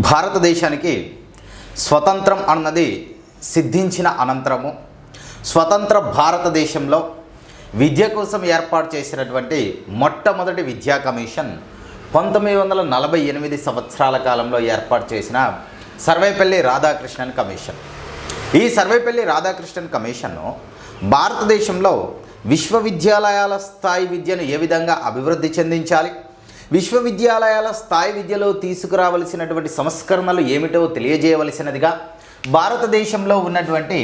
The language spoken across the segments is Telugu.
భారతదేశానికి స్వతంత్రం అన్నది సిద్ధించిన అనంతరము స్వతంత్ర భారతదేశంలో విద్య కోసం ఏర్పాటు చేసినటువంటి మొట్టమొదటి విద్యా కమిషన్ 1948 సంవత్సరాల కాలంలో ఏర్పాటు చేసిన సర్వేపల్లి రాధాకృష్ణన్ కమిషన్. ఈ సర్వేపల్లి రాధాకృష్ణన్ కమిషన్ను భారతదేశంలో విశ్వవిద్యాలయాల స్థాయి విద్యను ఏ విధంగా అభివృద్ధి చెందించాలి, విశ్వవిద్యాలయాల స్థాయి విద్యలో తీసుకురావలసినటువంటి సంస్కరణలు ఏమిటో తెలియజేయవలసినదిగా భారతదేశంలో ఉన్నటువంటి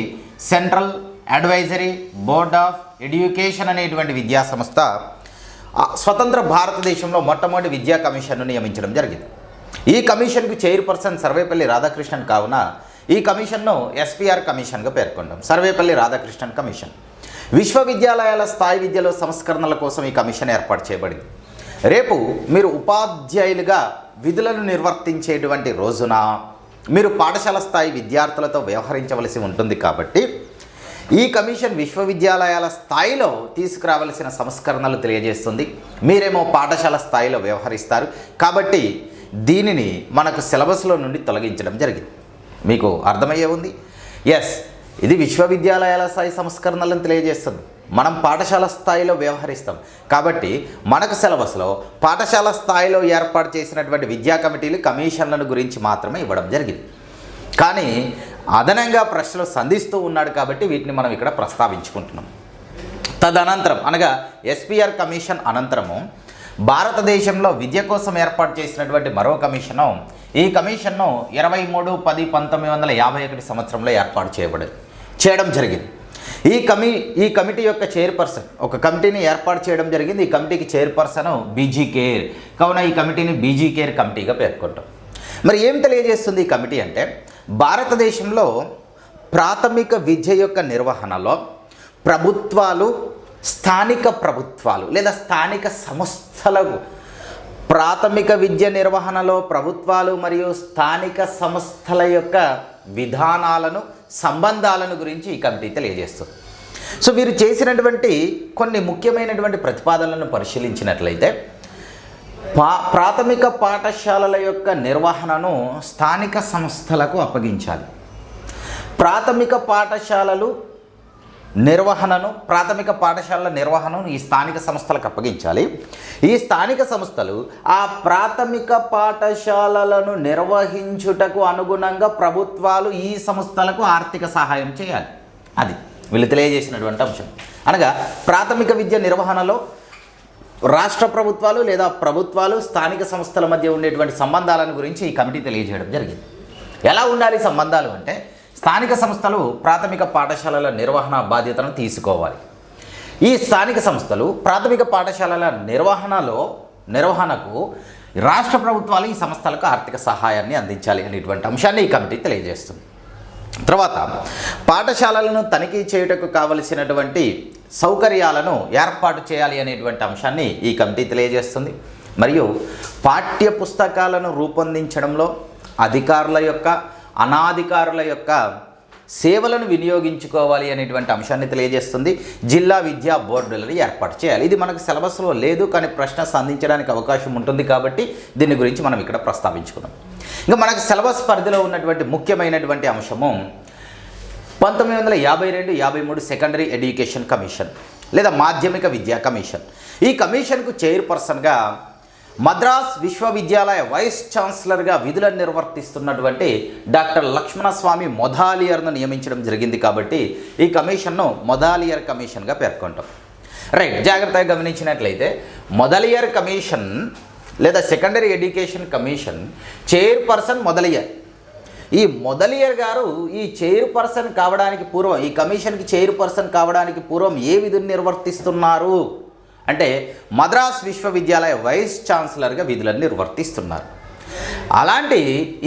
central advisory board of education అనేటువంటి విద్యా సంస్థ స్వతంత్ర భారతదేశంలో మొట్టమొదటి విద్యా కమిషన్ను నియమించడం జరిగింది. ఈ కమిషన్కు చైర్పర్సన్ సర్వేపల్లి రాధాకృష్ణన్ కావున ఈ కమిషన్ను ఎస్పీఆర్ కమిషన్గా పేర్కొంటాం. సర్వేపల్లి రాధాకృష్ణన్ కమిషన్ విశ్వవిద్యాలయాల స్థాయి విద్యలో సంస్కరణల కోసం ఈ కమిషన్ ఏర్పాటు చేయబడింది. రేపు మీరు ఉపాధ్యాయులుగా విధులను నిర్వర్తించేటువంటి రోజున మీరు పాఠశాల స్థాయి విద్యార్థులతో వ్యవహరించవలసి ఉంటుంది. కాబట్టి ఈ కమిషన్ విశ్వవిద్యాలయాల స్థాయిలో తీసుకురావలసిన సంస్కరణలు తెలియజేస్తుంది. మీరేమో పాఠశాల స్థాయిలో వ్యవహరిస్తారు కాబట్టి దీనిని మనకు సిలబస్లో నుండి తొలగించడం జరిగింది. మీకు అర్థమయ్యే ఉంది. ఎస్, ఇది విశ్వవిద్యాలయాల స్థాయి సంస్కరణలను తెలియజేస్తుంది. మనం పాఠశాల స్థాయిలో వ్యవహరిస్తాం కాబట్టి మనకు సిలబస్లో పాఠశాల స్థాయిలో ఏర్పాటు చేసినటువంటి విద్యా కమిటీలు కమిషన్లను గురించి మాత్రమే ఇవ్వడం జరిగింది. కానీ అదనంగా ప్రశ్నలు సంధిస్తూ ఉన్నాడు కాబట్టి వీటిని మనం ఇక్కడ ప్రస్తావించుకుంటున్నాం. తదనంతరం అనగా ఎస్పీఆర్ కమిషన్ అనంతరము భారతదేశంలో విద్య కోసం ఏర్పాటు చేసినటువంటి మరో కమిషను, ఈ కమిషన్ను 23/10/1951 సంవత్సరంలో ఏర్పాటు చేయడం జరిగింది. ఈ కమిటీ యొక్క చైర్పర్సన్, ఒక కమిటీని ఏర్పాటు చేయడం జరిగింది. ఈ కమిటీకి చైర్పర్సన్ బీజీ కేర్ కావున ఈ కమిటీని బీజీ కేర్ కమిటీగా పేర్కొంటాం. మరి ఏం తెలియజేస్తుంది ఈ కమిటీ అంటే, భారతదేశంలో ప్రాథమిక విద్య యొక్క నిర్వహణలో ప్రభుత్వాలు, స్థానిక ప్రభుత్వాలు లేదా స్థానిక సంస్థలకు ప్రాథమిక విద్య నిర్వహణలో ప్రభుత్వాలు మరియు స్థానిక సంస్థల యొక్క విధానాలను, సంబంధాలను గురించి ఈ కమిటీ తెలియజేస్తుంది. సో వీరు చేసినటువంటి కొన్ని ముఖ్యమైనటువంటి ప్రతిపాదనలను పరిశీలించినట్లయితే, ప్రాథమిక పాఠశాలల యొక్క నిర్వహణను స్థానిక సంస్థలకు అప్పగించాలి. ప్రాథమిక పాఠశాలల నిర్వహణను ఈ స్థానిక సంస్థలకు అప్పగించాలి. ఈ స్థానిక సంస్థలు ఆ ప్రాథమిక పాఠశాలలను నిర్వహించుటకు అనుగుణంగా ప్రభుత్వాలు ఈ సంస్థలకు ఆర్థిక సహాయం చేయాలి. అది వీళ్ళు తెలియజేసినటువంటి అంశం. అనగా ప్రాథమిక విద్య నిర్వహణలో రాష్ట్ర ప్రభుత్వాలు లేదా ప్రభుత్వాలు స్థానిక సంస్థల మధ్య ఉండేటువంటి సంబంధాలను గురించి ఈ కమిటీ తెలియజేయడం జరిగింది. ఎలా ఉండాలి సంబంధాలు అంటే, స్థానిక సంస్థలు ప్రాథమిక పాఠశాలల నిర్వహణ బాధ్యతను తీసుకోవాలి. ఈ స్థానిక సంస్థలు ప్రాథమిక పాఠశాలల నిర్వహణకు రాష్ట్ర ప్రభుత్వాలు ఈ సంస్థలకు ఆర్థిక సహాయాన్ని అందించాలి అనేటువంటి అంశాన్ని ఈ కమిటీ తెలియజేస్తుంది. తర్వాత పాఠశాలలను తనిఖీ చేయుటకు కావలసినటువంటి సౌకర్యాలను ఏర్పాటు చేయాలి అనేటువంటి అంశాన్ని ఈ కమిటీ తెలియజేస్తుంది. మరియు పాఠ్య పుస్తకాలను రూపొందించడంలో అధికారుల యొక్క, అనాధికారుల యొక్క సేవలను వినియోగించుకోవాలి అనేటువంటి అంశాన్ని తెలియజేస్తుంది. జిల్లా విద్యా బోర్డులను ఏర్పాటు చేయాలి. ఇది మనకు సిలబస్లో లేదు కానీ ప్రశ్న సంధించడానికి అవకాశం ఉంటుంది కాబట్టి దీని గురించి మనం ఇక్కడ ప్రస్తావించుకున్నాం. ఇంకా మనకు సిలబస్ పరిధిలో ఉన్నటువంటి ముఖ్యమైనటువంటి అంశము 1952-53 సెకండరీ ఎడ్యుకేషన్ కమిషన్ లేదా మాధ్యమిక విద్యా కమిషన్. ఈ కమిషన్కు చైర్పర్సన్గా మద్రాస్ విశ్వవిద్యాలయ వైస్ ఛాన్సలర్గా విధులను నిర్వర్తిస్తున్నటువంటి డాక్టర్ లక్ష్మణస్వామి మొదాలియర్ను నియమించడం జరిగింది. కాబట్టి ఈ కమిషన్ను మొదాలియర్ కమిషన్గా పేర్కొంటాం. రైట్, జాగ్రత్తగా గమనించినట్లయితే మొదలియర్ కమిషన్ లేదా secondary education commission chairperson Mudaliar. ఈ మొదలియర్ గారు ఈ చైర్పర్సన్ కావడానికి పూర్వం, ఈ కమిషన్కి చైర్పర్సన్ కావడానికి పూర్వం ఏ విధులు నిర్వర్తిస్తున్నారు అంటే, మద్రాస్ విశ్వవిద్యాలయ వైస్ ఛాన్సలర్గా విధులను నిర్వర్తిస్తున్నారు. అలాంటి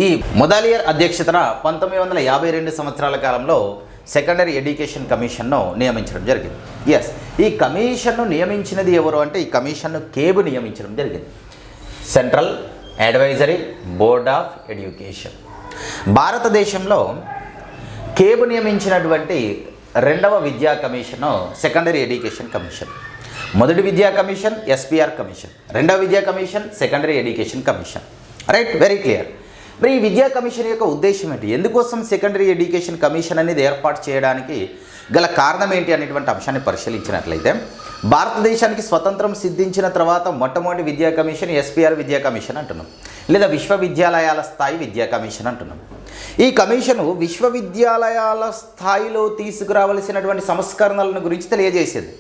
ఈ మొదలియర్ అధ్యక్షతన 1952 సంవత్సరాల కాలంలో సెకండరీ ఎడ్యుకేషన్ కమిషన్ను నియమించడం జరిగింది. ఎస్, ఈ కమిషన్ను నియమించినది ఎవరు అంటే, ఈ కమిషన్ను కేబ్ నియమించడం జరిగింది. Central advisory board of education. భారతదేశంలో కేబ్ నియమించినటువంటి రెండవ విద్యా కమిషను సెకండరీ ఎడ్యుకేషన్ కమిషన్. మొదటి విద్యా కమిషన్ ఎస్పీఆర్ కమిషన్, రెండవ విద్యా commission secondary education commission. Right, very clear. మరి ఈ విద్యా కమిషన్ యొక్క ఉద్దేశం ఏంటి, ఎందుకోసం సెకండరీ ఎడ్యుకేషన్ కమిషన్ అనేది ఏర్పాటు చేయడానికి గల కారణం ఏంటి అనేటువంటి అంశాన్ని పరిశీలించినట్లయితే, భారతదేశానికి స్వతంత్రం సిద్ధించిన తర్వాత మొట్టమొదటి విద్యా కమిషన్ ఎస్పీఆర్ విద్యా కమిషన్ అంటున్నాం, లేదా విశ్వవిద్యాలయాల స్థాయి విద్యా కమిషన్ అంటున్నాం. ఈ కమిషను విశ్వవిద్యాలయాల స్థాయిలో తీసుకురావలసినటువంటి సంస్కరణలను గురించి తెలియజేసేది.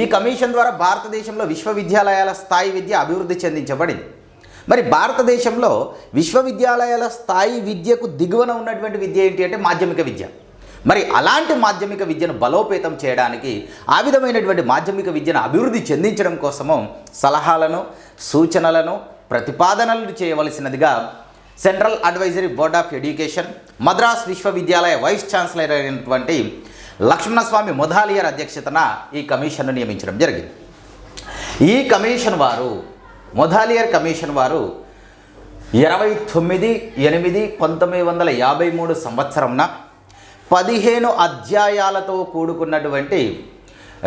ఈ కమిషన్ ద్వారా భారతదేశంలో విశ్వవిద్యాలయాల స్థాయి విద్య అభివృద్ధి చెందించబడింది. మరి భారతదేశంలో విశ్వవిద్యాలయాల స్థాయి విద్యకు దిగువన ఉన్నటువంటి విద్య ఏంటి అంటే మాధ్యమిక విద్య. మరి అలాంటి మాధ్యమిక విద్యను బలోపేతం చేయడానికి, ఆ విధమైనటువంటి మాధ్యమిక విద్యను అభివృద్ధి చెందించడం కోసము సలహాలను, సూచనలను, ప్రతిపాదనలను చేయవలసినదిగా central advisory board of education, Madras విశ్వవిద్యాలయ వైస్ ఛాన్సలర్ అయినటువంటి లక్ష్మణస్వామి మొధాలియర్ అధ్యక్షతన ఈ కమిషన్ను నియమించడం జరిగింది. ఈ కమిషన్ వారు, మొధాలియర్ కమిషన్ వారు 29/8/1953 సంవత్సరంన 15 అధ్యాయాలతో కూడుకున్నటువంటి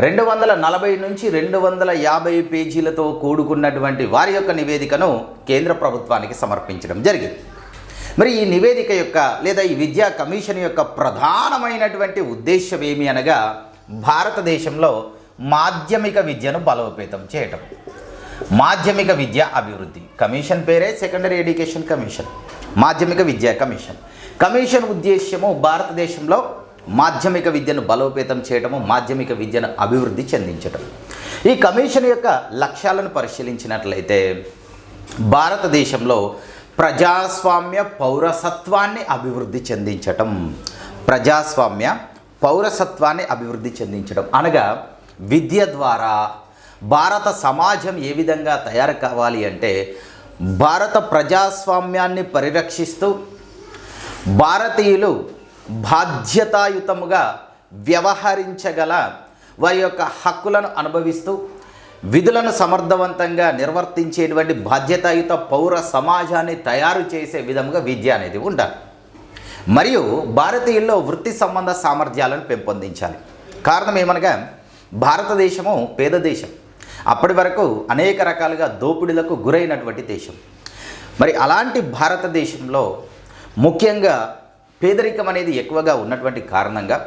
240 నుంచి 250 పేజీలతో కూడుకున్నటువంటి వారి యొక్క నివేదికను కేంద్ర ప్రభుత్వానికి సమర్పించడం జరిగింది. మరి ఈ నివేదిక యొక్క లేదా ఈ విద్యా కమిషన్ యొక్క ప్రధానమైనటువంటి ఉద్దేశం ఏమి అనగా, భారతదేశంలో మాధ్యమిక విద్యను బలోపేతం చేయటం, మాధ్యమిక విద్య అభివృద్ధి. కమిషన్ పేరే సెకండరీ ఎడ్యుకేషన్ కమిషన్, మాధ్యమిక విద్యా కమిషన్. కమిషన్ ఉద్దేశ్యము భారతదేశంలో మాధ్యమిక విద్యను బలోపేతం చేయటము, మాధ్యమిక విద్యను అభివృద్ధి చెందించటం. ఈ కమిషన్ యొక్క లక్ష్యాలను పరిశీలించినట్లయితే, భారతదేశంలో ప్రజాస్వామ్య పౌరసత్వాన్ని అభివృద్ధి చెందించటం, ప్రజాస్వామ్య పౌరసత్వాన్ని అభివృద్ధి చెందించడం అనగా, విద్య ద్వారా భారత సమాజం ఏ విధంగా తయారు కావాలి అంటే, భారత ప్రజాస్వామ్యాన్ని పరిరక్షిస్తూ భారతీయులు బాధ్యతాయుతముగా వ్యవహరించగల, వారి యొక్క హక్కులను అనుభవిస్తూ విధులను సమర్థవంతంగా నిర్వర్తించేటువంటి బాధ్యతాయుత పౌర సమాజాన్ని తయారు చేసే విధముగా విద్య అనేది ఉండాలి. మరియు భారతీయుల్లో వృత్తి సంబంధ సామర్థ్యాలను పెంపొందించాలి. కారణం ఏమనగా, భారతదేశము పేద దేశం, అప్పటి వరకు అనేక రకాలుగా దోపిడీలకు గురైనటువంటి దేశం. మరి అలాంటి భారతదేశంలో ముఖ్యంగా పేదరికం అనేది ఎక్కువగా ఉన్నటువంటి కారణంగా,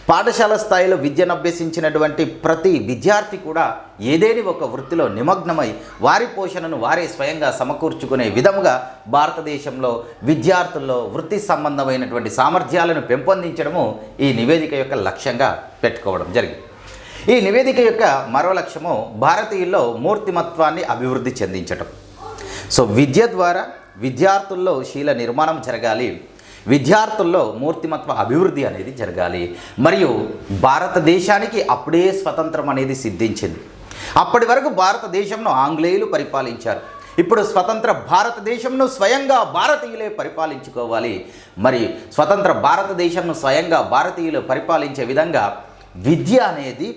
పాఠశాల స్థాయిలో విద్యను అభ్యసించినటువంటి ప్రతి విద్యార్థి కూడా ఏదేని ఒక వృత్తిలో నిమగ్నమై వారి పోషణను వారే స్వయంగా సమకూర్చుకునే విధముగా భారతదేశంలో విద్యార్థుల్లో వృత్తి సంబంధమైనటువంటి సామర్థ్యాలను పెంపొందించడము ఈ నివేదిక యొక్క లక్ష్యంగా పెట్టుకోవడం జరిగింది. ఈ నివేదిక యొక్క మరో లక్ష్యము భారతీయుల్లో మూర్తిమత్వాన్ని అభివృద్ధి చెందించటం. సో విద్య ద్వారా విద్యార్థుల్లో శీల నిర్మాణం జరగాలి, విద్యార్థుల్లో మూర్తిమత్వ అభివృద్ధి అనేది జరగాలి. మరియు భారతదేశానికి అప్పుడే స్వతంత్రం అనేది సిద్ధించింది. అప్పటి వరకు భారతదేశంను ఆంగ్లేయులు పరిపాలించారు. ఇప్పుడు స్వతంత్ర భారతదేశంను స్వయంగా భారతీయులే పరిపాలించుకోవాలి. మరి స్వతంత్ర భారతదేశంను స్వయంగా భారతీయులు పరిపాలించే విధంగా విద్య అనేది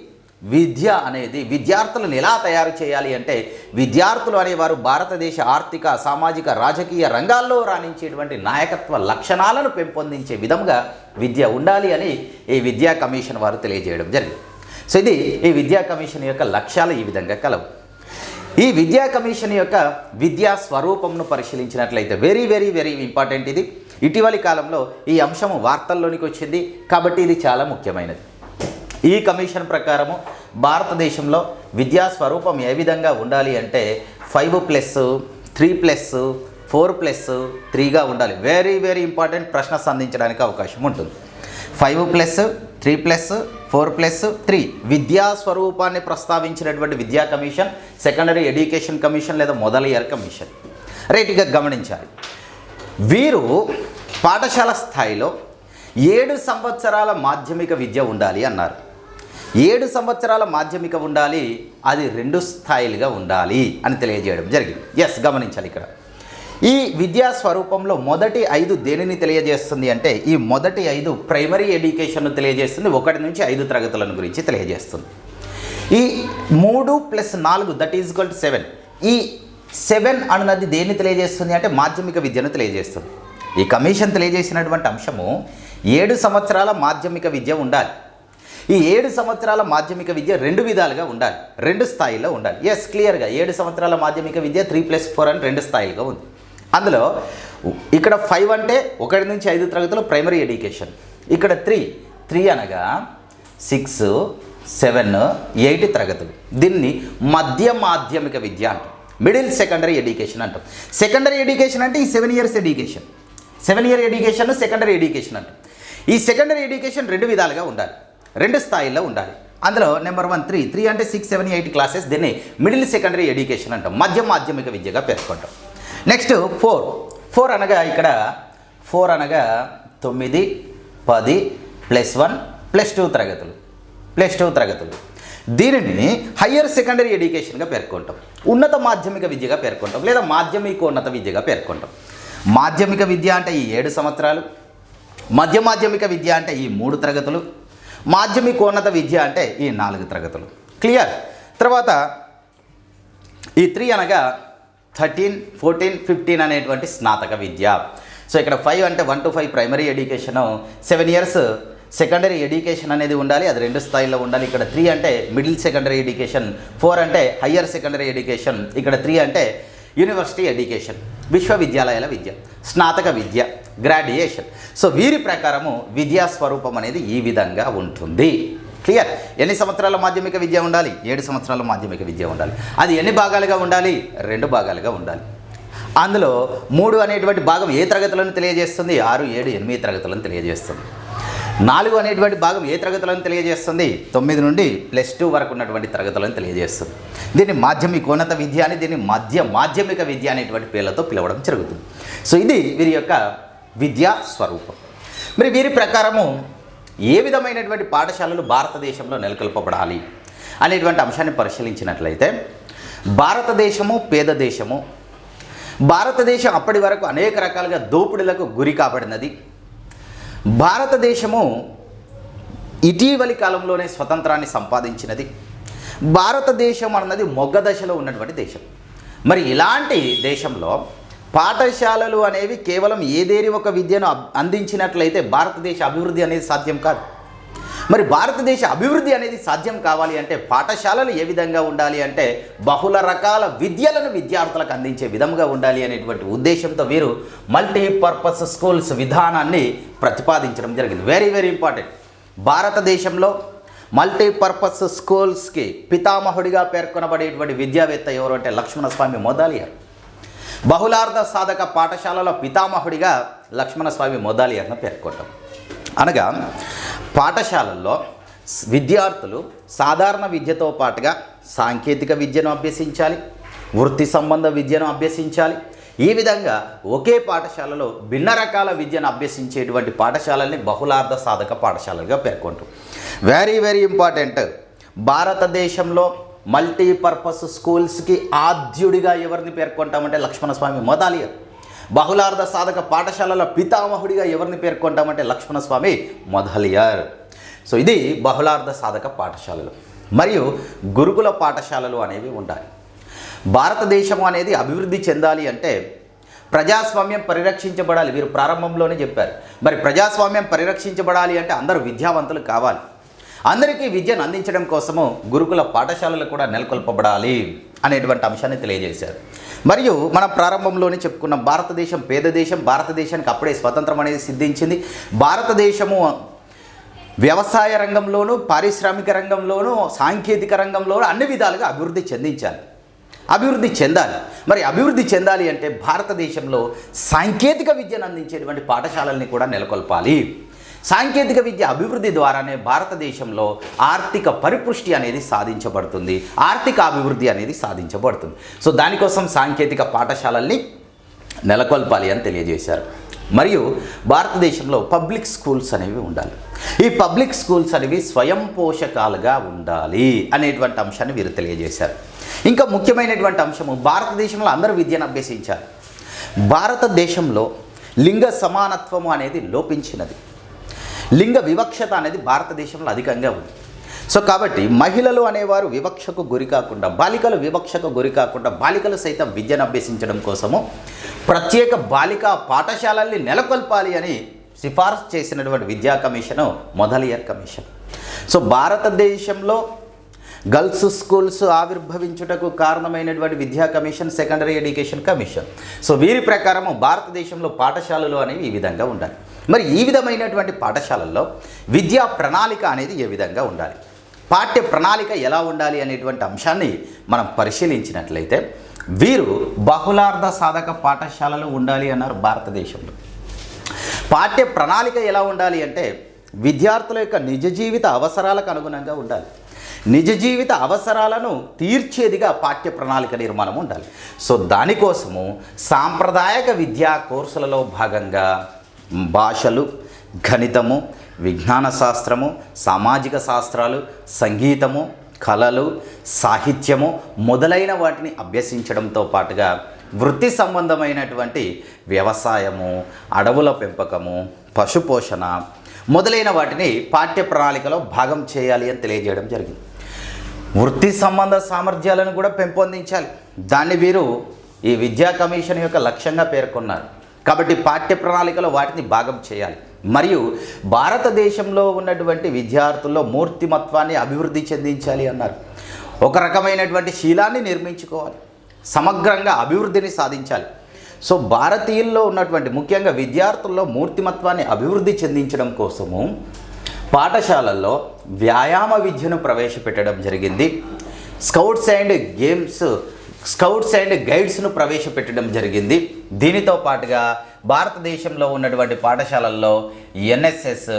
విద్యార్థులను ఎలా తయారు చేయాలి అంటే, విద్యార్థులు అనేవారు భారతదేశ ఆర్థిక, సామాజిక, రాజకీయ రంగాల్లో రాణించేటువంటి నాయకత్వ లక్షణాలను పెంపొందించే విధంగా విద్య ఉండాలి అని ఈ విద్యా కమిషన్ వారు తెలియజేయడం జరిగింది. సో ఇది ఈ విద్యా కమిషన్ యొక్క లక్ష్యాలు ఈ విధంగా కలవు. ఈ విద్యా కమిషన్ యొక్క విద్యా స్వరూపంను పరిశీలించినట్లయితే వెరీ వెరీ వెరీ ఇంపార్టెంట్. ఇది ఇటీవలి కాలంలో ఈ అంశము వార్తల్లోనికి వచ్చింది కాబట్టి ఇది చాలా ముఖ్యమైనది. ఈ కమిషన్ ప్రకారము భారతదేశంలో విద్యా స్వరూపం ఏ విధంగా ఉండాలి అంటే 5+3+4+3గా ఉండాలి. వెరీ వెరీ ఇంపార్టెంట్, ప్రశ్న సంధించడానికి అవకాశం ఉంటుంది. 5+3+4+3 విద్యా స్వరూపాన్ని ప్రస్తావించినటువంటి విద్యా కమిషన్ సెకండరీ ఎడ్యుకేషన్ కమిషన్ లేదా మొదలయ్యారు కమిషన్. రైట్గా గమనించాలి. వీరు పాఠశాల స్థాయిలో 7 సంవత్సరాల మాధ్యమిక విద్య ఉండాలి అన్నారు. 7 సంవత్సరాల మాధ్యమిక ఉండాలి, అది 2 స్థాయిలుగా ఉండాలి అని తెలియజేయడం జరిగింది. ఎస్, గమనించాలి. ఇక్కడ ఈ విద్యా స్వరూపంలో మొదటి 5 దేనిని తెలియజేస్తుంది అంటే, ఈ మొదటి 5 ప్రైమరీ ఎడ్యుకేషన్ను తెలియజేస్తుంది, 1 నుంచి 5 తరగతులను గురించి తెలియజేస్తుంది. ఈ 3+4 దట్ ఈజ్ ఈక్వల్ టు 7. ఈ 7 అన్నది దేన్ని తెలియజేస్తుంది అంటే మాధ్యమిక విద్యను తెలియజేస్తుంది. ఈ కమిషన్ తెలియజేసినటువంటి అంశము 7 సంవత్సరాల మాధ్యమిక విద్య ఉండాలి. ఈ 7 సంవత్సరాల మాధ్యమిక విద్య 2 విధాలుగా ఉండాలి, 2 స్థాయిలో ఉండాలి. ఎస్, క్లియర్గా 7 సంవత్సరాల మాధ్యమిక విద్య 3+4 అని 2 స్థాయిలుగా ఉంది. అందులో ఇక్కడ 5 అంటే 1 నుంచి 5 తరగతులు ప్రైమరీ ఎడ్యుకేషన్, ఇక్కడ 3 అనగా 6, 7, 8 తరగతులు. దీన్ని మధ్య మాధ్యమిక విద్య అంటాం, మిడిల్ సెకండరీ ఎడ్యుకేషన్ అంటాం. సెకండరీ ఎడ్యుకేషన్ అంటే ఈ 7 years education, 7 year education secondary education అంటాం. ఈ సెకండరీ ఎడ్యుకేషన్ 2 విధాలుగా ఉండాలి, 2 స్థాయిల్లో ఉండాలి. అందులో నెంబర్ 1 3 అంటే 6, 7, 8 క్లాసెస్, దీన్ని మిడిల్ సెకండరీ ఎడ్యుకేషన్ అంటాం, మధ్య మాధ్యమిక విద్యగా పేర్కొంటాం. నెక్స్ట్ 4 అనగా ఇక్కడ 4 అనగా 9, 10 +1 +2 తరగతులు. దీనిని హయ్యర్ సెకండరీ ఎడ్యుకేషన్గా పేర్కొంటాం, ఉన్నత మాధ్యమిక విద్యగా పేర్కొంటాం, లేదా మాధ్యమికోన్నత విద్యగా పేర్కొంటాం. మాధ్యమిక విద్య అంటే ఈ 7 సంవత్సరాలు, మధ్య మాధ్యమిక విద్య అంటే ఈ 3 తరగతులు, మాధ్యమికోన్నత విద్య అంటే ఈ 4 తరగతులు. క్లియర్? తర్వాత ఈ 3 అనగా 13, 14, 15 అనేటువంటి స్నాతక విద్య. సో ఇక్కడ 5 అంటే 1 to 5 primary education, 7 years secondary education అనేది ఉండాలి, అది 2 స్థాయిల్లో ఉండాలి. ఇక్కడ 3 అంటే మిడిల్ సెకండరీ ఎడ్యుకేషన్, 4 అంటే హయ్యర్ సెకండరీ ఎడ్యుకేషన్, ఇక్కడ 3 అంటే యూనివర్సిటీ ఎడ్యుకేషన్, విశ్వవిద్యాలయాల విద్య, స్నాతక విద్య, గ్రాడ్యుయేషన్. సో వీరి ప్రకారము విద్యా స్వరూపం అనేది ఈ విధంగా ఉంటుంది. క్లియర్? ఎన్ని సంవత్సరాల మాధ్యమిక విద్య ఉండాలి? 7 సంవత్సరాల మాధ్యమిక విద్య ఉండాలి. అది ఎన్ని భాగాలుగా ఉండాలి? 2 భాగాలుగా ఉండాలి. అందులో 3 అనేటువంటి భాగం ఏ తరగతులను తెలియజేస్తుంది? 6, 7, 8 తరగతులను తెలియజేస్తుంది. 4 అనేటువంటి భాగం ఏ తరగతులను తెలియజేస్తుంది? 9 నుండి +2 వరకు ఉన్నటువంటి తరగతులను తెలియజేస్తుంది. దీన్ని మాధ్యమికోన్నత విద్య అని, దీన్ని మధ్య మాధ్యమిక విద్య అనేటువంటి పేర్లతో పిలవడం జరుగుతుంది. సో ఇది వీరి యొక్క విద్యా స్వరూపం. మరి వీరి ప్రకారము ఏ విధమైనటువంటి పాఠశాలలు భారతదేశంలో నెలకొల్పబడాలి అనేటువంటి అంశాన్ని పరిశీలించినట్లయితే, భారతదేశము పేద దేశము, భారతదేశం అప్పటి వరకు అనేక రకాలుగా దోపిడీలకు గురి కాబడినది, భారతదేశము ఇటీవలి కాలంలోనే స్వతంత్రాన్ని సంపాదించినది, భారతదేశం అన్నది మొగ్గ దశలో ఉన్నటువంటి దేశం. మరి ఇలాంటి దేశంలో పాఠశాలలు అనేవి కేవలం ఏదేని ఒక విద్యను అందించినట్లయితే భారతదేశ అభివృద్ధి అనేది సాధ్యం కాదు. మరి భారతదేశ అభివృద్ధి అనేది సాధ్యం కావాలి అంటే పాఠశాలలు ఏ విధంగా ఉండాలి అంటే బహుళ రకాల విద్యలను విద్యార్థులకు అందించే విధంగా ఉండాలి అనేటువంటి ఉద్దేశంతో వీరు మల్టీపర్పస్ స్కూల్స్ విధానాన్ని ప్రతిపాదించడం జరిగింది. Very very important. భారతదేశంలో మల్టీపర్పస్ స్కూల్స్కి పితామహుడిగా పేర్కొనబడేటువంటి విద్యావేత్త ఎవరు అంటే లక్ష్మణస్వామి మొదాలియార్. బహుళార్థ సాధక పాఠశాలల పితామహుడిగా లక్ష్మణస్వామి మొదాలియార్ను పేర్కొంటాం. అనగా పాఠశాలల్లో విద్యార్థులు సాధారణ విద్యతో పాటుగా సాంకేతిక విద్యను అభ్యసించాలి, వృత్తి సంబంధ విద్యను అభ్యసించాలి. ఈ విధంగా ఒకే పాఠశాలలో భిన్న రకాల విద్యను అభ్యసించేటువంటి పాఠశాలల్ని బహుళార్థ సాధక పాఠశాలలుగా పేర్కొంటాం. Very very important. భారతదేశంలో మల్టీపర్పస్ స్కూల్స్కి ఆద్యుడిగా ఎవరిని పేర్కొంటామంటే లక్ష్మణస్వామి మొదాలియార్. బహుళార్థ సాధక పాఠశాలల పితామహుడిగా ఎవరిని పేర్కొంటామంటే లక్ష్మణస్వామి మొదాలియార్. సో ఇది బహుళార్థ సాధక పాఠశాలలు. మరియు గురుకుల పాఠశాలలు అనేవి ఉండాలి. భారతదేశం అనేది అభివృద్ధి చెందాలి అంటే ప్రజాస్వామ్యం పరిరక్షించబడాలి. వీరు ప్రారంభంలోనే చెప్పారు. మరి ప్రజాస్వామ్యం పరిరక్షించబడాలి అంటే అందరూ విద్యావంతులు కావాలి. అందరికీ విద్యను అందించడం కోసము గురుకుల పాఠశాలలు కూడా నెలకొల్పబడాలి అనేటువంటి అంశాన్ని తెలియజేశారు. మరియు మనం ప్రారంభంలోనే చెప్పుకున్న భారతదేశం పేద దేశం, భారతదేశానికి అప్పుడే స్వతంత్రం అనేది సిద్ధించింది. భారతదేశము వ్యవసాయ రంగంలోనూ, పారిశ్రామిక రంగంలోనూ, సాంకేతిక రంగంలోనూ అన్ని విధాలుగా అభివృద్ధి చెందాలి. మరి అభివృద్ధి చెందాలి అంటే భారతదేశంలో సాంకేతిక విద్యను అందించేటువంటి పాఠశాలల్ని కూడా నెలకొల్పాలి. సాంకేతిక విద్య అభివృద్ధి ద్వారానే భారతదేశంలో ఆర్థిక పరిపుష్టి అనేది సాధించబడుతుంది, ఆర్థిక అభివృద్ధి అనేది సాధించబడుతుంది. సో దానికోసం సాంకేతిక పాఠశాలల్ని నెలకొల్పాలి అని తెలియజేశారు. మరియు భారతదేశంలో పబ్లిక్ స్కూల్స్ అనేవి ఉండాలి. ఈ పబ్లిక్ స్కూల్స్ అనేవి స్వయం పోషకాలుగా ఉండాలి అనేటువంటి అంశాన్ని వీరు తెలియజేశారు. ఇంకా ముఖ్యమైనటువంటి అంశము భారతదేశంలో అందరూ విద్యను అభ్యసించాలి. భారతదేశంలో లింగ సమానత్వము అనేది లోపించినది. లింగ వివక్షత అనేది భారతదేశంలో అధికంగా ఉంది. సో కాబట్టి మహిళలు అనేవారు వివక్షకు గురి కాకుండా, బాలికలు వివక్షకు గురి కాకుండా బాలికలు సైతం విద్యను అభ్యసించడం కోసము ప్రత్యేక బాలికా పాఠశాలల్ని నెలకొల్పాలి అని సిఫార్సు చేసినటువంటి విద్యా కమిషను మొదలియార్ కమిషన్. సో భారతదేశంలో గర్ల్స్ స్కూల్స్ ఆవిర్భవించుటకు కారణమైనటువంటి విద్యా commission, secondary education commission. So వీరి ప్రకారము భారతదేశంలో పాఠశాలలు అనేవి ఈ విధంగా ఉండాలి. మరి ఈ విధమైనటువంటి పాఠశాలల్లో విద్యా ప్రణాళిక అనేది ఏ విధంగా ఉండాలి, పాఠ్య ప్రణాళిక ఎలా ఉండాలి అనేటువంటి అంశాన్ని మనం పరిశీలించినట్లయితే వీరు బహుళార్థ సాధక పాఠశాలలు ఉండాలి అన్నారు భారతదేశంలో. పాఠ్య ప్రణాళిక ఎలా ఉండాలి అంటే విద్యార్థుల యొక్క నిజ జీవిత అవసరాలకు అనుగుణంగా ఉండాలి. నిజ జీవిత అవసరాలను తీర్చేదిగా పాఠ్య ప్రణాళిక నిర్మాణం ఉండాలి. సో దానికోసము సాంప్రదాయక విద్యా కోర్సులలో భాగంగా భాషలు, గణితము, విజ్ఞాన శాస్త్రము, సామాజిక శాస్త్రాలు, సంగీతము, కళలు, సాహిత్యము మొదలైన వాటిని అభ్యసించడంతో పాటుగా వృత్తి సంబంధమైనటువంటి వ్యవసాయము, అడవుల పెంపకము, పశుపోషణ మొదలైన వాటిని పాఠ్య ప్రణాళికలో భాగం చేయాలి అని తెలియజేయడం జరిగింది. వృత్తి సంబంధ సామర్థ్యాలను కూడా పెంపొందించాలి. దాన్ని వీరు ఈ విద్యా కమిషన్ యొక్క లక్ష్యంగా పేర్కొన్నారు. కాబట్టి పాఠ్య ప్రణాళికలో వాటిని భాగం చేయాలి. మరియు భారతదేశంలో ఉన్నటువంటి విద్యార్థుల్లో మూర్తిమత్వాన్ని అభివృద్ధి చెందించాలి అన్నారు. ఒక రకమైనటువంటి శీలాన్ని నిర్మించుకోవాలి, సమగ్రంగా అభివృద్ధిని సాధించాలి. సో భారతీయుల్లో ఉన్నటువంటి ముఖ్యంగా విద్యార్థుల్లో మూర్తిమత్వాన్ని అభివృద్ధి చెందించడం కోసము పాఠశాలల్లో వ్యాయామ విద్యను ప్రవేశపెట్టడం జరిగింది. స్కౌట్స్ అండ్ గైడ్స్ను ప్రవేశపెట్టడం జరిగింది. దీనితో పాటుగా భారతదేశంలో ఉన్నటువంటి పాఠశాలల్లో ఎన్ఎస్ఎస్,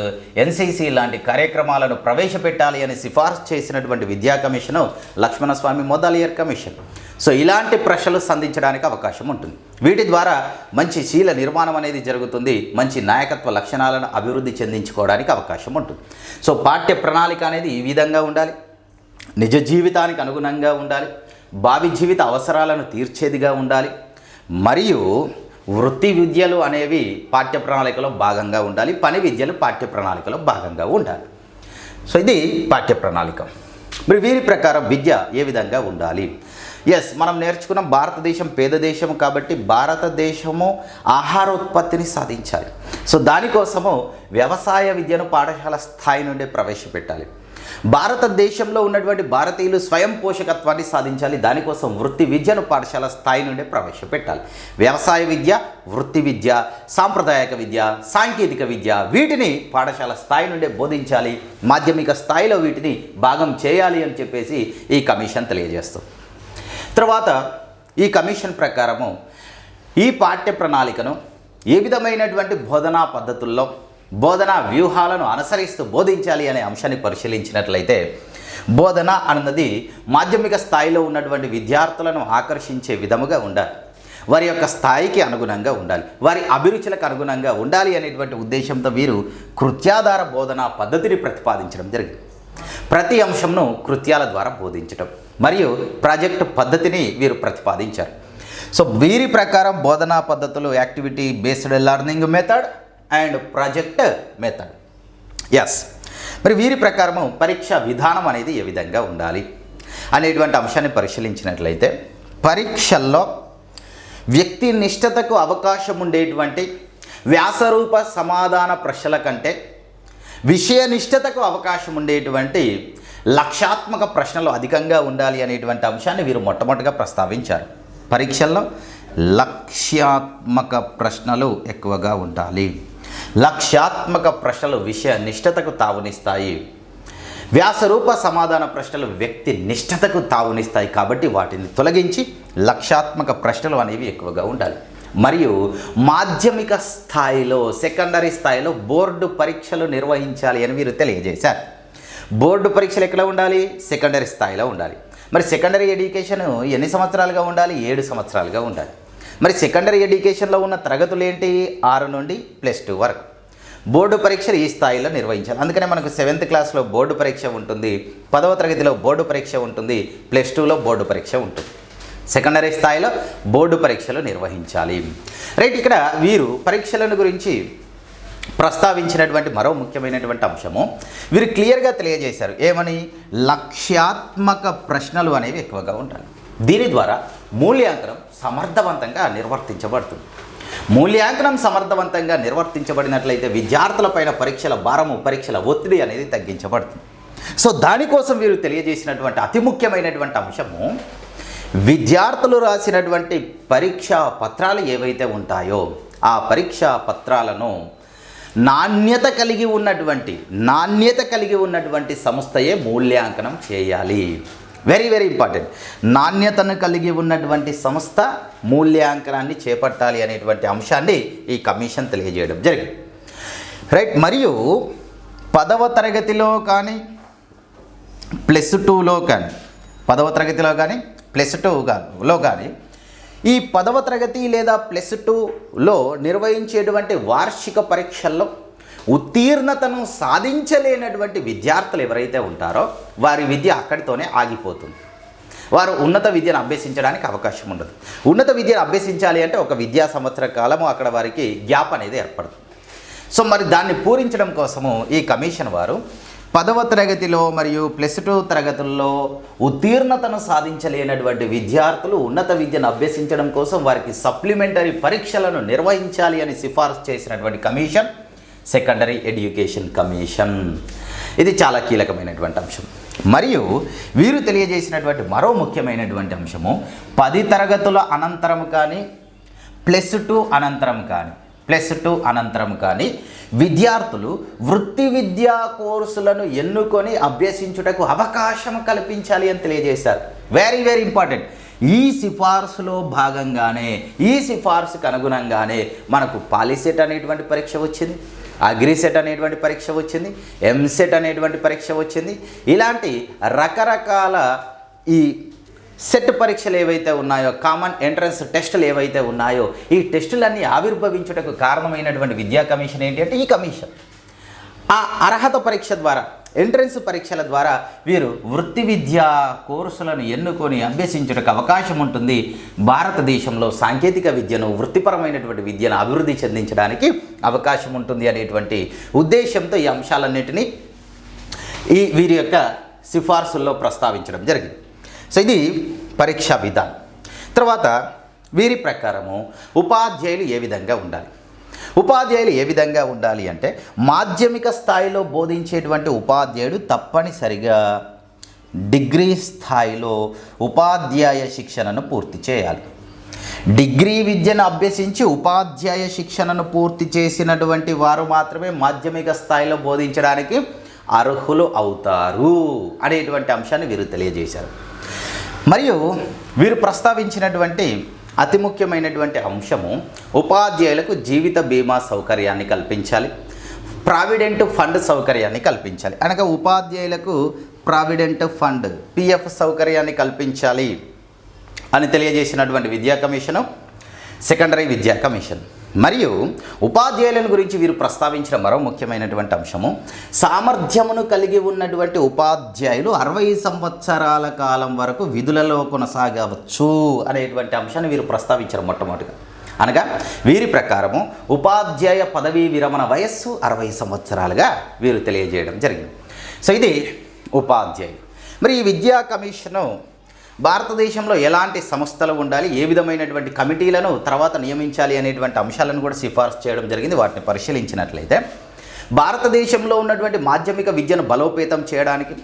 ఎన్సిసి లాంటి కార్యక్రమాలను ప్రవేశపెట్టాలి అని సిఫార్సు చేసినటువంటి విద్యా commission Lakshmanaswami Mudaliar commission. So ఇలాంటి ప్రశ్నలు సంధించడానికి అవకాశం ఉంటుంది. వీటి ద్వారా మంచి శీల నిర్మాణం అనేది జరుగుతుంది. మంచి నాయకత్వ లక్షణాలను అభివృద్ధి చెందించుకోవడానికి అవకాశం ఉంటుంది. సో పాఠ్య ప్రణాళిక అనేది ఈ విధంగా ఉండాలి, నిజ జీవితానికి అనుగుణంగా ఉండాలి, భావి జీవిత అవసరాలను తీర్చేదిగా ఉండాలి, మరియు వృత్తి విద్యలు అనేవి పాఠ్య ప్రణాళికలో భాగంగా ఉండాలి, పని విద్యలు పాఠ్య ప్రణాళికలో భాగంగా ఉండాలి. సో ఇది పాఠ్య ప్రణాళిక. మరి వీరి ప్రకారం విద్య ఏ విధంగా ఉండాలి? మనం నేర్చుకున్న భారతదేశం పేద దేశం కాబట్టి భారతదేశము ఆహారోత్పత్తిని సాధించాలి. సో దానికోసము వ్యవసాయ విద్యను పాఠశాల స్థాయి నుండి ప్రవేశపెట్టాలి. భారతదేశంలో ఉన్నటువంటి భారతీయులు స్వయం పోషకత్వాన్ని సాధించాలి. దానికోసం వృత్తి విద్యను పాఠశాల స్థాయి నుండి ప్రవేశపెట్టాలి. వ్యవసాయ విద్య, వృత్తి విద్య, సాంప్రదాయక విద్య, సాంకేతిక విద్య వీటిని పాఠశాల స్థాయి నుండి బోధించాలి. మాధ్యమిక స్థాయిలో వీటిని భాగం చేయాలి అని చెప్పేసి ఈ కమిషన్ తెలియజేస్తుంది. తర్వాత ఈ కమిషన్ ప్రకారము ఈ పాఠ్య ప్రణాళికను ఏ విధమైనటువంటి బోధనా పద్ధతుల్లో, బోధనా వ్యూహాలను అనుసరిస్తూ బోధించాలి అనే అంశాన్ని పరిశీలించినట్లయితే బోధన అన్నది మాధ్యమిక స్థాయిలో ఉన్నటువంటి విద్యార్థులను ఆకర్షించే విధముగా ఉండాలి, వారి యొక్క స్థాయికి అనుగుణంగా ఉండాలి, వారి అభిరుచులకు అనుగుణంగా ఉండాలి అనేటువంటి ఉద్దేశంతో వీరు కృత్యాధార బోధనా పద్ధతిని ప్రతిపాదించడం జరిగింది. ప్రతి అంశంను కృత్యాల ద్వారా బోధించడం మరియు ప్రాజెక్టు పద్ధతిని వీరు ప్రతిపాదించారు. సో వీరి ప్రకారం బోధనా పద్ధతులు activity based learning method and project method. మరి వీరి ప్రకారము పరీక్ష విధానం అనేది ఏ విధంగా ఉండాలి అనేటువంటి అంశాన్ని పరిశీలించినట్లయితే పరీక్షల్లో వ్యక్తి నిష్ఠతకు అవకాశం ఉండేటువంటి వ్యాసరూప సమాధాన ప్రశ్నల కంటే విషయ నిష్ఠతకు అవకాశం ఉండేటువంటి లక్ష్యాత్మక ప్రశ్నలు అధికంగా ఉండాలి అనేటువంటి అంశాన్ని వీరు మొట్టమొదటిగా ప్రస్తావించారు. పరీక్షల్లో లక్ష్యాత్మక ప్రశ్నలు ఎక్కువగా ఉండాలి. లక్ష్యాత్మక ప్రశ్నలు విషయ నిష్ఠతకు తావునిస్తాయి. వ్యాసరూప సమాధాన ప్రశ్నలు వ్యక్తి నిష్ఠతకు తావునిస్తాయి. కాబట్టి వాటిని తొలగించి లక్ష్యాత్మక ప్రశ్నలు అనేవి ఎక్కువగా ఉండాలి. మరియు మాధ్యమిక స్థాయిలో, సెకండరీ స్థాయిలో బోర్డు పరీక్షలు నిర్వహించాలి అని వీరు తెలియజేశారు. బోర్డు పరీక్షలు ఎక్కడ ఉండాలి? సెకండరీ స్థాయిలో ఉండాలి. మరి సెకండరీ ఎడ్యుకేషన్ ఎన్ని సంవత్సరాలుగా ఉండాలి? 7 సంవత్సరాలుగా ఉండాలి. మరి సెకండరీ ఎడ్యుకేషన్లో ఉన్న తరగతులు ఏంటి? 6 నుండి +2 వరకు. బోర్డు పరీక్షలు ఈ స్థాయిలో నిర్వహించాలి. అందుకనే మనకు 7th క్లాస్లో బోర్డు పరీక్ష ఉంటుంది, 10వ తరగతిలో బోర్డు పరీక్ష ఉంటుంది, +2లో బోర్డు పరీక్ష ఉంటుంది. సెకండరీ స్థాయిలో బోర్డు పరీక్షలు నిర్వహించాలి. రైట్, ఇక్కడ వీరు పరీక్షలను గురించి ప్రస్తావించినటువంటి మరో ముఖ్యమైనటువంటి అంశము వీరు క్లియర్గా తెలియజేశారు. ఏమని? లక్ష్యాత్మక ప్రశ్నలు అనేవి ఎక్కువగా ఉంటాయి. దీని ద్వారా మూల్యాంకనం సమర్థవంతంగా నిర్వర్తించబడుతుంది. మూల్యాంకనం సమర్థవంతంగా నిర్వర్తించబడినట్లయితే విద్యార్థులపైన పరీక్షల భారము, పరీక్షల ఒత్తిడి అనేది తగ్గించబడుతుంది. సో దానికోసం వీరు తెలియజేసినటువంటి అతి ముఖ్యమైనటువంటి అంశము, విద్యార్థులు రాసినటువంటి పరీక్షా పత్రాలు ఏవైతే ఉంటాయో ఆ పరీక్షా పత్రాలను నాణ్యత కలిగి ఉన్నటువంటి సంస్థయే మూల్యాంకనం చేయాలి. Very very important. నాణ్యతను కలిగి ఉన్నటువంటి సంస్థ మూల్యాంకనాన్ని చేపట్టాలి అనేటువంటి అంశాన్ని ఈ కమిషన్ తెలియజేయడం జరిగింది. రైట్. మరియు 10వ తరగతిలో కానీ +2లో కానీ 10వ తరగతిలో కానీ +2లో కానీ ఈ 10వ తరగతి లేదా +2లో నిర్వహించేటువంటి వార్షిక పరీక్షల్లో ఉత్తీర్ణతను సాధించలేనటువంటి విద్యార్థులు ఎవరైతే ఉంటారో వారి విద్య అక్కడితోనే ఆగిపోతుంది. వారు ఉన్నత విద్యను అభ్యసించడానికి అవకాశం ఉండదు. ఉన్నత విద్యను అభ్యసించాలి అంటే ఒక విద్యా సంవత్సర కాలము అక్కడ వారికి గ్యాప్ అనేది ఏర్పడుతుంది. సో మరి దాన్ని పూరించడం కోసము ఈ కమిషన్ వారు 10వ తరగతిలో మరియు +2 తరగతుల్లో ఉత్తీర్ణతను సాధించలేనటువంటి విద్యార్థులు ఉన్నత విద్యను అభ్యసించడం కోసం వారికి సప్లిమెంటరీ పరీక్షలను నిర్వహించాలి అని సిఫారసు చేసినటువంటి కమిషన్ సెకండరీ ఎడ్యుకేషన్ కమిషన్. ఇది చాలా కీలకమైనటువంటి అంశం. మరియు వీరు తెలియజేసినటువంటి మరో ముఖ్యమైనటువంటి అంశము, 10 తరగతుల అనంతరం కానీ +2 అనంతరం కానీ విద్యార్థులు వృత్తి విద్యా కోర్సులను ఎన్నుకొని అభ్యసించుటకు అవకాశం కల్పించాలి అని తెలియజేశారు. Very very important. ఈ సిఫార్సులో భాగంగానే, ఈ సిఫార్సుకు అనుగుణంగానే మనకు పాలిసెట్ అనేటువంటి పరీక్ష వచ్చింది, అగ్రిసెట్ అనేటువంటి పరీక్ష వచ్చింది, ఎంసెట్ అనేటువంటి పరీక్ష వచ్చింది. ఇలాంటి రకరకాల ఈ సెట్ పరీక్షలు ఏవైతే ఉన్నాయో, కామన్ ఎంట్రన్స్ టెస్టులు ఏవైతే ఉన్నాయో, ఈ టెస్టులన్నీ ఆవిర్భవించుటకు కారణమైనటువంటి విద్యా కమిషన్ ఏంటి అంటే ఈ కమిషన్. ఆ అర్హత పరీక్ష ద్వారా, ఎంట్రన్స్ పరీక్షల ద్వారా వీరు వృత్తి విద్యా కోర్సులను ఎన్నుకొని అభ్యసించుటకు అవకాశం ఉంటుంది. భారతదేశంలో సాంకేతిక విద్యను, వృత్తిపరమైనటువంటి విద్యను అభివృద్ధి చెందించడానికి అవకాశం ఉంటుంది అనేటువంటి ఉద్దేశంతో ఈ అంశాలన్నింటినీ వీరి యొక్క సిఫార్సుల్లో ప్రస్తావించడం జరిగింది. సో ఇది పరీక్షా విధానం. తర్వాత వీరి ప్రకారము ఉపాధ్యాయులు ఏ విధంగా ఉండాలి అంటే, మాధ్యమిక స్థాయిలో బోధించేటువంటి ఉపాధ్యాయుడు తప్పనిసరిగా డిగ్రీ స్థాయిలో ఉపాధ్యాయ శిక్షణను పూర్తి చేయాలి. డిగ్రీ విద్యను అభ్యసించి ఉపాధ్యాయ శిక్షణను పూర్తి చేసినటువంటి వారు మాత్రమే మాధ్యమిక స్థాయిలో బోధించడానికి అర్హులు అవుతారు అనేటువంటి అంశాన్ని వీరు తెలియజేశారు. మరియు వీరు ప్రస్తావించినటువంటి అతి ముఖ్యమైనటువంటి అంశము, ఉపాధ్యాయులకు జీవిత బీమా సౌకర్యాన్ని కల్పించాలి, ప్రావిడెంట్ ఫండ్ సౌకర్యాన్ని కల్పించాలి. అనగా ఉపాధ్యాయులకు ప్రావిడెంట్ ఫండ్ PF సౌకర్యాన్ని కల్పించాలి అని తెలియజేసినటువంటి విద్యా కమిషను సెకండరీ విద్యా కమిషన్. మరియు ఉపాధ్యాయులను గురించి వీరు ప్రస్తావించిన మరో ముఖ్యమైనటువంటి అంశము, సామర్థ్యమును కలిగి ఉన్నటువంటి ఉపాధ్యాయులు 60 సంవత్సరాల కాలం వరకు విధులలో కొనసాగవచ్చు అనేటువంటి అంశాన్ని వీరు ప్రస్తావించారు మొట్టమొదటిగా. అనగా వీరి ప్రకారము ఉపాధ్యాయ పదవీ విరమణ వయస్సు 60 సంవత్సరాలుగా వీరు తెలియజేయడం జరిగింది. సో ఇది ఉపాధ్యాయులు. మరి ఈ విద్యా కమిషను భారతదేశంలో ఎలాంటి సంస్థలు ఉండాలి, ఏ విధమైనటువంటి కమిటీలను తర్వాత నియమించాలి అనేటువంటి అంశాలను కూడా సిఫార్సు చేయడం జరిగింది. వాటిని పరిశీలించినట్లయితే భారతదేశంలో ఉన్నటువంటి మాధ్యమిక విద్యను బలోపేతం చేయడానికి,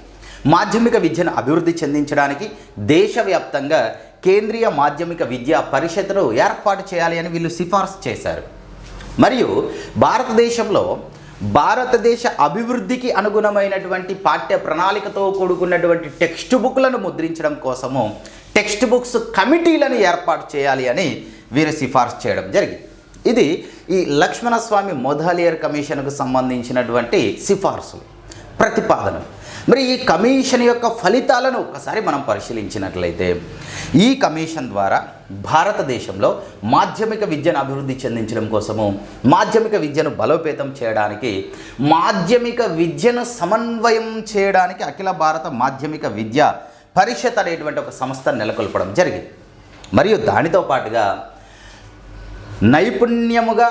మాధ్యమిక విద్యను అభివృద్ధి చెందించడానికి దేశవ్యాప్తంగా కేంద్రీయ మాధ్యమిక విద్యా పరిషత్ను ఏర్పాటు చేయాలి అని వీళ్ళు సిఫార్సు చేశారు. మరియు భారతదేశ అభివృద్ధికి అనుగుణమైనటువంటి పాఠ్య ప్రణాళికతో కూడుకున్నటువంటి టెక్స్ట్ బుక్లను ముద్రించడం కోసము టెక్స్ట్ బుక్స్ కమిటీలను ఏర్పాటు చేయాలి అని వీరు సిఫార్సు చేయడం జరిగింది. ఇది ఈ లక్ష్మణస్వామి మొధాలియర్ కమిషన్కు సంబంధించినటువంటి సిఫార్సులు, ప్రతిపాదనలు. మరి ఈ కమిషన్ యొక్క ఫలితాలను ఒక్కసారి మనం పరిశీలించినట్లయితే, ఈ కమిషన్ ద్వారా భారతదేశంలో మాధ్యమిక విద్యను అభివృద్ధి చెందించడం కోసము, మాధ్యమిక విద్యను బలోపేతం చేయడానికి, మాధ్యమిక విద్యను సమన్వయం చేయడానికి అఖిల భారత మాధ్యమిక విద్యా పరిషత్ అనేటువంటి ఒక సంస్థను నెలకొల్పడం జరిగింది. మరియు దానితో పాటుగా నైపుణ్యముగా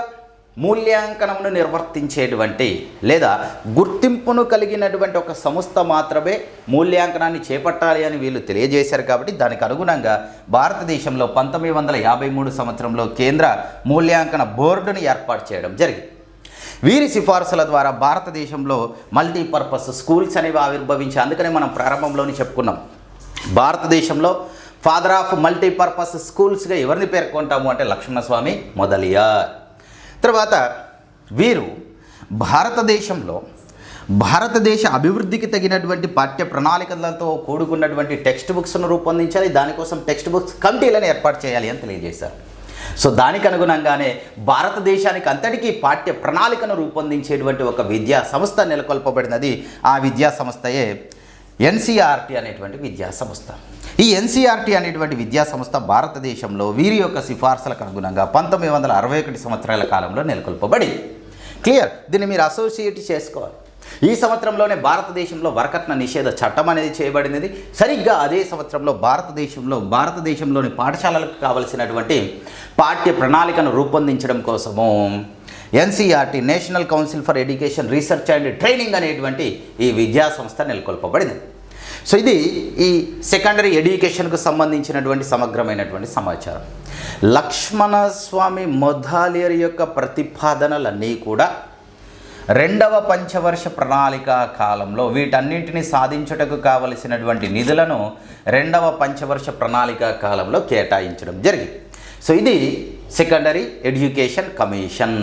మూల్యాంకనమును నిర్వర్తించేటువంటి లేదా గుర్తింపును కలిగినటువంటి ఒక సంస్థ మాత్రమే మూల్యాంకనాన్ని చేపట్టాలి అని వీళ్ళు తెలియజేశారు. కాబట్టి దానికి అనుగుణంగా భారతదేశంలో 1953 సంవత్సరంలో కేంద్ర మూల్యాంకన బోర్డును ఏర్పాటు చేయడం జరిగింది. వీరి సిఫార్సుల ద్వారా భారతదేశంలో మల్టీపర్పస్ స్కూల్స్ అనేవి ఆవిర్భవించాయి. అందుకనే మనం ప్రారంభంలోనే చెప్పుకున్నాం, భారతదేశంలో ఫాదర్ ఆఫ్ మల్టీపర్పస్ స్కూల్స్గా ఎవరిని పేర్కొంటాము అంటే లక్ష్మణస్వామి మొదలియార్. తర్వాత వీరు భారతదేశ అభివృద్ధికి తగినటువంటి పాఠ్య ప్రణాళికలతో కూడుకున్నటువంటి టెక్స్ట్ బుక్స్ను రూపొందించాలి, దానికోసం టెక్స్ట్ బుక్స్ కమిటీలను ఏర్పాటు చేయాలి అని తెలియజేశారు. సో దానికి అనుగుణంగానే భారతదేశానికి అంతటికీ పాఠ్య ప్రణాళికను రూపొందించేటువంటి ఒక విద్యా సంస్థ నెలకొల్పబడినది. ఆ విద్యా సంస్థయే ఎన్సీఆర్టీ అనేటువంటి విద్యా సంస్థ. ఈ ఎన్సీఆర్టీ అనేటువంటి విద్యా సంస్థ భారతదేశంలో వీరి యొక్క సిఫార్సులకు అనుగుణంగా 1961 సంవత్సరాల కాలంలో నెలకొల్పబడింది. క్లియర్? దీన్ని మీరు అసోసియేట్ చేసుకోవాలి. ఈ సంవత్సరంలోనే భారతదేశంలో వరకట్న నిషేధ చట్టం అనేది చేయబడినది. సరిగ్గా అదే సంవత్సరంలో భారతదేశంలోని పాఠశాలలకు కావలసినటువంటి పాఠ్య ప్రణాళికను రూపొందించడం కోసము NCERT, national council for education research and training అనేటువంటి ఈ విద్యా సంస్థ నెలకొల్పబడింది. సో ఇది ఈ సెకండరీ ఎడ్యుకేషన్కు సంబంధించినటువంటి సమగ్రమైనటువంటి సమాచారం. లక్ష్మణస్వామి మొదలియార్ యొక్క ప్రతిపాదనలన్నీ కూడా రెండవ పంచవర్ష ప్రణాళిక కాలంలో వీటన్నింటినీ సాధించుటకు కావలసినటువంటి నిధులను రెండవ పంచవర్ష ప్రణాళిక కాలంలో కేటాయించడం జరిగింది. సో ఇది సెకండరీ ఎడ్యుకేషన్ కమిషన్.